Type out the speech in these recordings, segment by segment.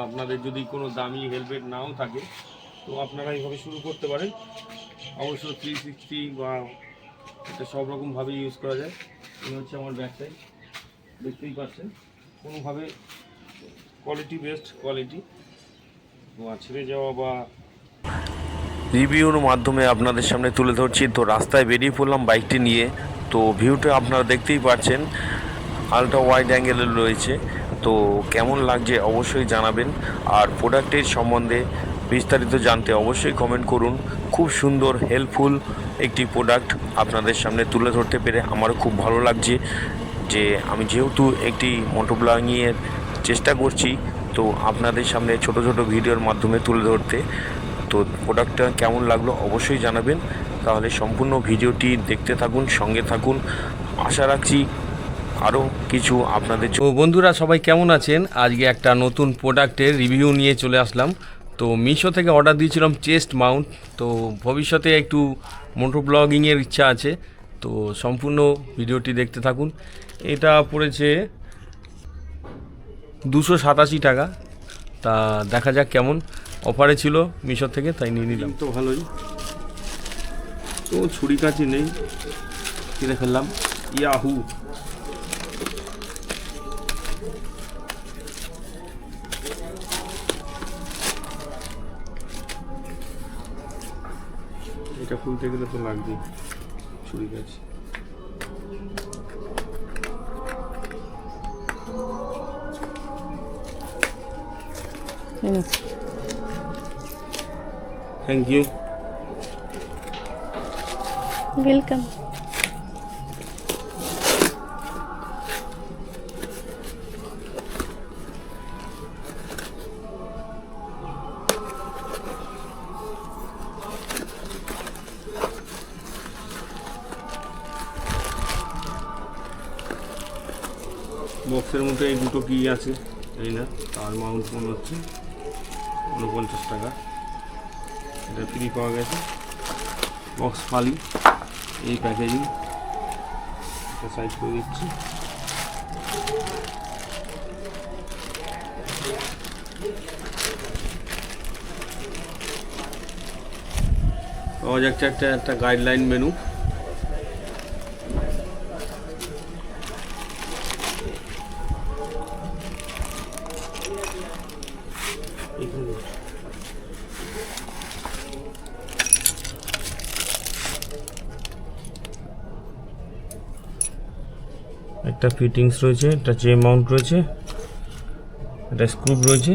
আপনাদের যদি কোনো দামি হেলমেট নাও থাকে তো আপনারা এইভাবে শুরু করতে পারেন। অবশ্য 360 বা এটা সব রকমভাবে ইউজ করা যায়। এই হচ্ছে আমার ব্যাক সাইড, দেখতেই পাচ্ছেন কোনোভাবে কোয়ালিটি বেস্ট কোয়ালিটি, ছিঁড়ে যাওয়া বা রিভিউর মাধ্যমে আপনাদের সামনে তুলে ধরছি। তো রাস্তায় বেরিয়ে পড়লাম বাইকটি নিয়ে। তো ভিউটা আপনারা দেখতেই পাচ্ছেন, আলট্রা ওয়াইড অ্যাঙ্গেলের রয়েছে। তো কেমন লাগছে অবশ্যই জানাবেন, আর প্রোডাক্টের সম্বন্ধে বিস্তারিত জানতে অবশ্যই কমেন্ট করুন। খুব সুন্দর হেল্পফুল একটি প্রোডাক্ট আপনাদের সামনে তুলে ধরতে পেরে আমারও খুব ভালো লাগছে। যে আমি যেহেতু একটি মোটো ব্লগিংয়ের চেষ্টা করছি, তো আপনাদের সামনে ছোট ছোট ভিডিওর মাধ্যমে তুলে ধরতে। তো প্রোডাক্টটা কেমন লাগলো অবশ্যই জানাবেন। তাহলে সম্পূর্ণ ভিডিওটি দেখতে থাকুন, সঙ্গে থাকুন। আশা রাখছি আরও কিছু আপনাদের। তো বন্ধুরা সবাই কেমন আছেন? আজকে একটা নতুন প্রোডাক্টের রিভিউ নিয়ে চলে আসলাম। তো মিশো থেকে অর্ডার দিয়েছিলাম চেস্ট মাউন্ট। তো ভবিষ্যতে একটু মোটো ব্লগিংয়ের ইচ্ছা আছে, তো সম্পূর্ণ ভিডিওটি দেখতে থাকুন। এটা পড়েছে 287 টাকা। তা দেখা যাক কেমন, অফারে ছিল মিশো থেকে তাই নিয়ে নিলাম। তো ভালোই, তো ছুরি কাচি নেই, কিনে ফেললাম। ইয়াহু, এটা খুলতে গেলে তো লাগবে ছুরি কাচি। Thank you, welcome. বক্সের মধ্যে এই দুটো কি আছে এই না, তার মাউন্ট মনে হচ্ছে 49 টাকা। এটা ফ্রি পাওয়া গেছে, বক্স খালি, এই প্যাকেজিং। এটা সাইড করে দিচ্ছি। পাওয়া যাচ্ছে একটা গাইডলাইন মেনু। একটা ফিটিংস রয়েছে, একটা জে মাউন্ট রয়েছে, একটা স্ক্রু রয়েছে,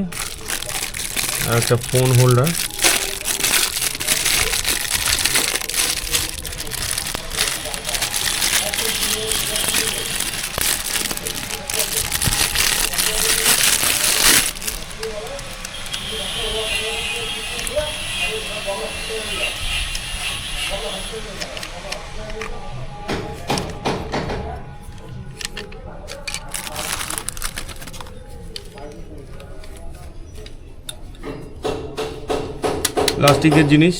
আর একটা ফোন হোল্ডার। প্লাস্টিকের জিনিস,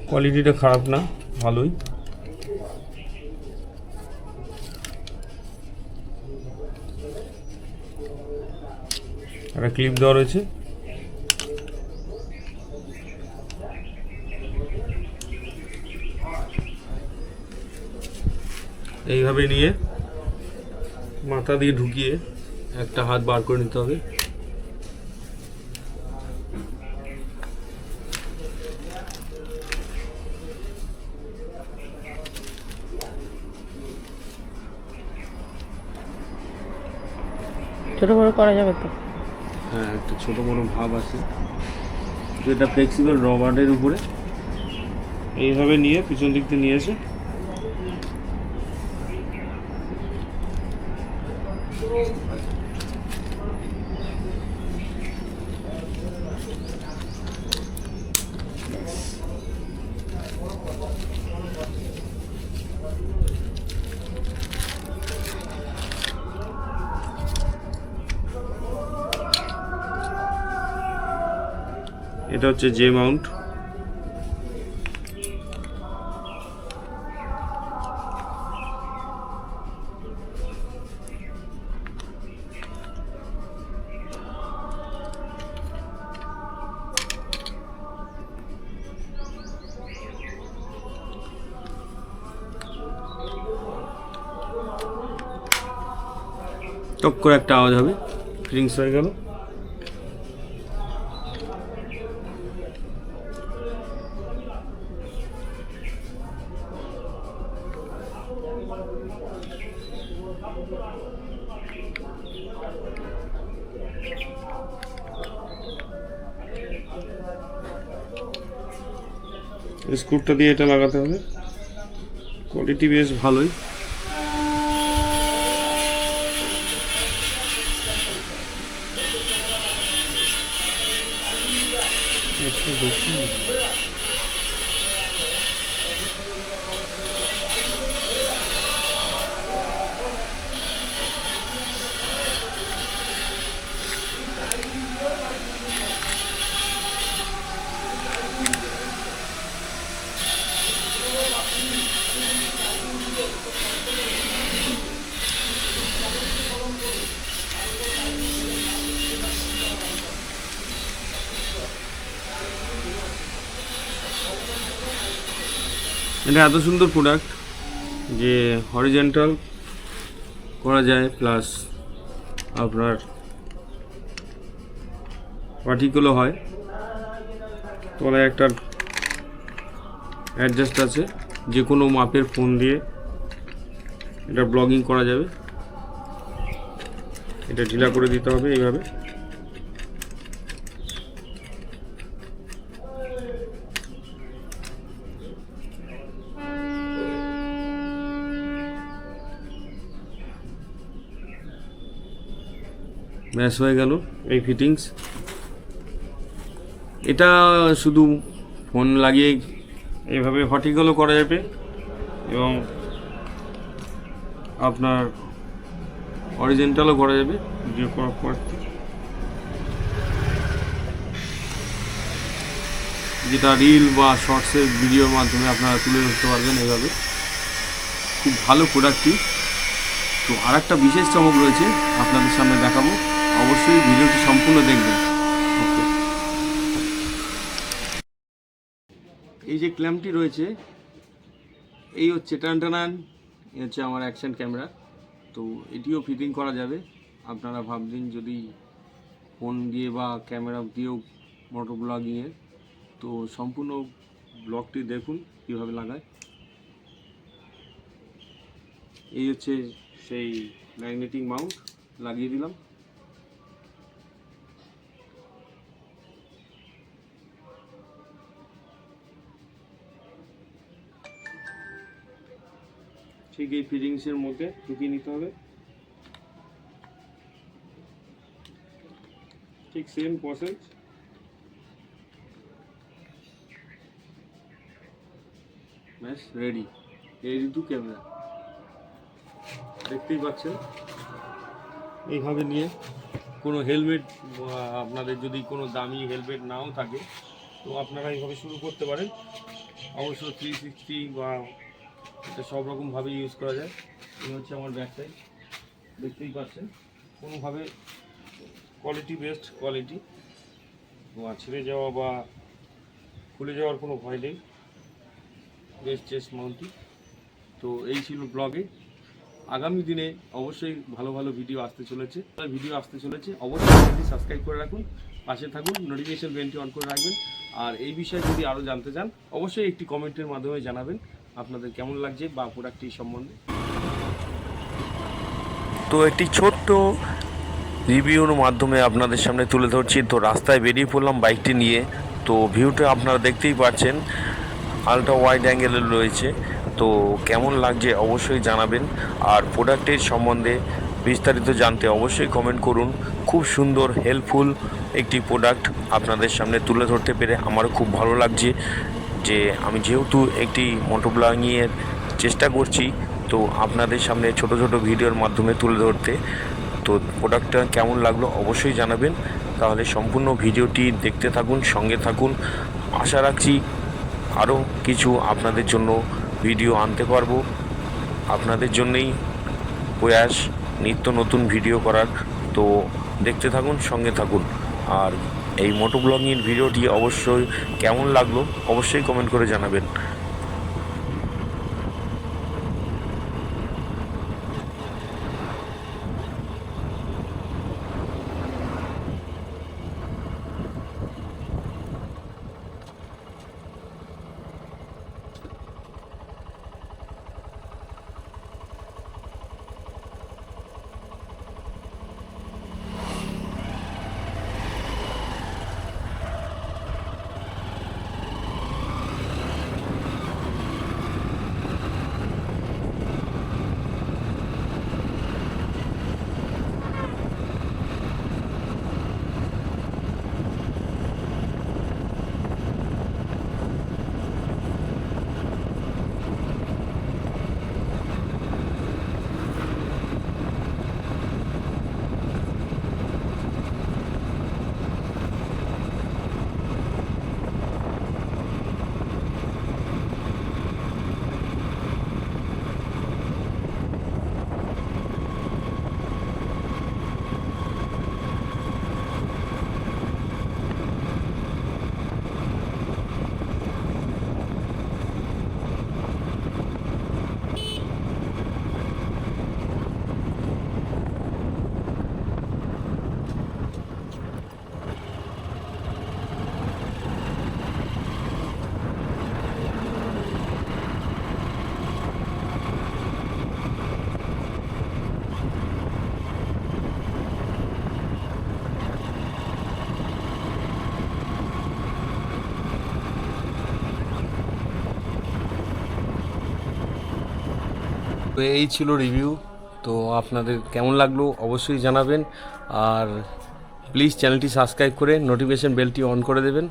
কোয়ালিটিটা খারাপ না, ভালোই। একটা ক্লিপ দেওয়া রয়েছে। এইভাবে নিয়ে মাথা দিয়ে ঢুকিয়ে একটা হাত বার করে নিতে হবে। ছোট বড় করা যাবে তো? হ্যাঁ, একটা ছোট বড় ভাব আছে, যেটা ফ্লেক্সিবল রবারের উপরে। এইভাবে নিয়ে পিছন দিক থেকে নিয়ে এসে এটা হচ্ছে জে মাউন্ট। টক করে একটা আওয়াজ হবে, ফিটিংস হয়ে গেল। স্ক্রুটা দিয়ে এটা লাগাতে হবে, কোয়ালিটি বেশ ভালোই। এটা এত সুন্দর প্রোডাক্ট যে হরিজন্টাল করা যায়, প্লাস আপনার ভার্টিক্যালও হয়। তলায় একটা অ্যাডজাস্ট আছে, যে কোনো মাপের ফোন দিয়ে এটা ব্লগিং করা যাবে। এটা ঢিলা করে দিতে হবে এইভাবে। ম্যাচ হয়ে গেল এই ফিটিংস। এটা শুধু ফোন লাগিয়ে এইভাবে ভার্টিক্যালও করা যাবে এবং আপনার হরিজন্টালও করা যাবে। ভিডিও করার পর যেটা রিল বা শর্টসের ভিডিওর মাধ্যমে আপনারা তুলে ধরতে পারবেন এইভাবে। খুব ভালো প্রোডাক্টটি। তো আর একটা বিশেষ চমক রয়েছে, আপনাদের সামনে দেখাবো, অবশ্যই ভিডিওটি সম্পূর্ণ দেখবেন। এই যে ক্ল্যাম্পটি রয়েছে, এই হচ্ছে টানটানান, এই হচ্ছে আমার অ্যাকশন ক্যামেরা। তো এটিও ফিটিং করা যাবে। আপনারা ভাবছেন যদি ফোন দিয়ে বা ক্যামেরা দিয়েও মোটো ব্লগিংয়ের, তো সম্পূর্ণ ব্লগটি দেখুন কীভাবে লাগায়। এই হচ্ছে সেই ম্যাগনেটিক মাউন্ট, লাগিয়ে দিলাম। ঠিক এই ফিটিংসের মধ্যে ঢুকিয়ে নিতে হবে, ঠিক সেম প্রসেস। ব্যাস রেডি টু ক্যামেরা। দেখতেই পাচ্ছেন এইভাবে নিয়ে কোনো হেলমেট, আপনাদের যদি কোনো দামি হেলমেট নাও থাকে তো আপনারা এইভাবে শুরু করতে পারেন। অবশ্য 360 বা এটা সব রকমভাবে ইউজ করা যায়। এই হচ্ছে আমার ব্যাক সাইড, দেখতেই পাচ্ছেন কোনোভাবে কোয়ালিটি বেস্ট কোয়ালিটি, ছিঁড়ে যাওয়া বা খুলে যাওয়ার কোনো ভয় নেই। বেস্ট চেস্ট মাউন্টটি। তো এই ছিল ব্লগে। আগামী দিনে অবশ্যই ভালো ভালো ভিডিও আসতে চলেছে। অবশ্যই সাবস্ক্রাইব করে রাখুন, পাশে থাকুন, নোটিফিকেশন বেলটি অন করে রাখবেন। আর এই বিষয়ে যদি আরও জানতে চান অবশ্যই একটি কমেন্টের মাধ্যমে জানাবেন আপনাদের কেমন লাগছে বা প্রোডাক্টটি সম্বন্ধে। তো একটি ছোট্ট রিভিউর মাধ্যমে আপনাদের সামনে তুলে ধরছি। তো রাস্তায় বেরিয়ে পড়লাম বাইকটি নিয়ে। তো ভিউটা আপনারা দেখতেই পাচ্ছেন, আলট্রা ওয়াইড অ্যাঙ্গেলের রয়েছে। তো কেমন লাগছে অবশ্যই জানাবেন। আর প্রোডাক্টের সম্বন্ধে বিস্তারিত জানতে অবশ্যই কমেন্ট করুন। খুব সুন্দর হেল্পফুল একটি প্রোডাক্ট আপনাদের সামনে তুলে ধরতে পেরে আমারও খুব ভালো লাগছে। যে আমি যেহেতু একটি মোটো ব্লগিংয়ের চেষ্টা করছি, তো আপনাদের সামনে ছোট ছোট ভিডিওর মাধ্যমে তুলে ধরতে। তো প্রোডাক্টটা কেমন লাগলো অবশ্যই জানাবেন। তাহলে সম্পূর্ণ ভিডিওটি দেখতে থাকুন, সঙ্গে থাকুন। আশা রাখছি আরও কিছু আপনাদের জন্য ভিডিও আনতে পারবো। আপনাদের জন্যেই প্রয়াস নিত্য নতুন ভিডিও করার। তো দেখতে থাকুন, সঙ্গে থাকুন। আর এই মোটো ব্লগিংয়ের ভিডিওটি অবশ্যই কেমন লাগলো অবশ্যই কমেন্ট করে জানাবেন। তো এই ছিল রিভিউ। তো আপনাদের কেমন লাগলো অবশ্যই জানাবেন, আর প্লিজ চ্যানেলটি সাবস্ক্রাইব করে নোটিফিকেশন বেলটি অন করে দেবেন।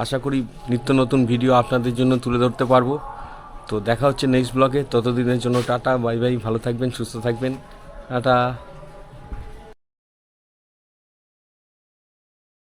আশা করি নিত্য নতুন ভিডিও আপনাদের জন্য তুলে ধরতে পারবো। তো দেখা হচ্ছে নেক্সট ব্লগে, ততদিনের জন্য টাটা, বাই বাই, ভালো থাকবেন, সুস্থ থাকবেন, টাটা।